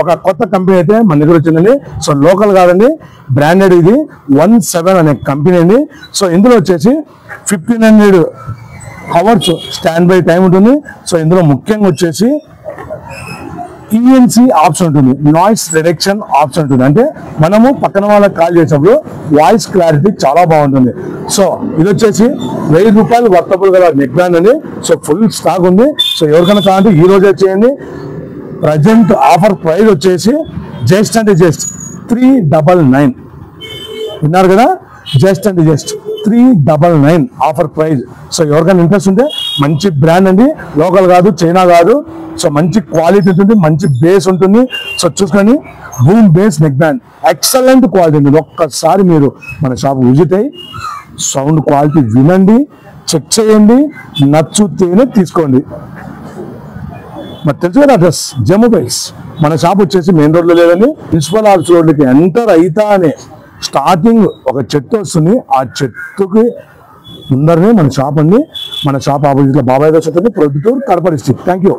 ఒక కొత్త కంపెనీ అయితే మన దగ్గర వచ్చిందండి. సో లోకల్ కాదండి, బ్రాండెడ్. ఇది 17 అనే కంపెనీ అండి. సో ఇందులో వచ్చేసి 1500 అవర్స్ స్టాండ్ బై టైం ఉంటుంది. సో ఇందులో ముఖ్యంగా వచ్చేసి ఈఎన్సీ ఆప్షన్ ఉంటుంది, నాయిస్ రిడక్షన్ ఆప్షన్ ఉంటుంది. అంటే మనము పక్కన వాళ్ళకి కాల్ చేసినప్పుడు వాయిస్ క్లారిటీ చాలా బాగుంటుంది. సో ఇది వచ్చేసి 1000 రూపాయలు వర్తబుల్ గల నెక్ బ్యాండ్ అండి. సో ఫుల్ స్టాక్ ఉంది. సో ఎవరికైనా కావాలంటే ఈ రోజే చేయండి. ప్రజెంట్ ఆఫర్ ప్రైస్ వచ్చేసి జస్ట్ అంటే జస్ట్ 399. విన్నారు కదా, జస్ట్ అంటే జస్ట్ 399 ఆఫర్ ప్రైస్. సో ఎవరికైనా ఇంట్రెస్ట్ ఉంటే మంచి బ్రాండ్ అండి, లోకల్ కాదు, చైనా కాదు. సో మంచి క్వాలిటీ ఉంటుంది, మంచి బేస్ ఉంటుంది. సో చూసుకొని boom base neck band excellent quality ఉంటుంది. ఒక్కసారి మీరు మన షాప్ విజిట్ అయ్యి సౌండ్ క్వాలిటీ వినండి, చెక్ చేయండి, నచ్చుతేనే తీసుకోండి. మరి తెలుసు కదా అడ్రస్ జమ్మూ బైస్. మన షాప్ వచ్చేసి మెయిన్ రోడ్లో లేదండి, ప్రిన్సిపల్ ఆఫీస్ రోడ్లకి ఎంటర్ అయితా అనే స్టార్టింగ్ ఒక చెట్టు వస్తుంది. ఆ చెట్టుకి ముందరనే మన షాప్ అండి. మన షాప్ ఆపోజిట్ లో బాబాయ్ దర్శకుడు, Proddatur, Kadapa district. Thank you.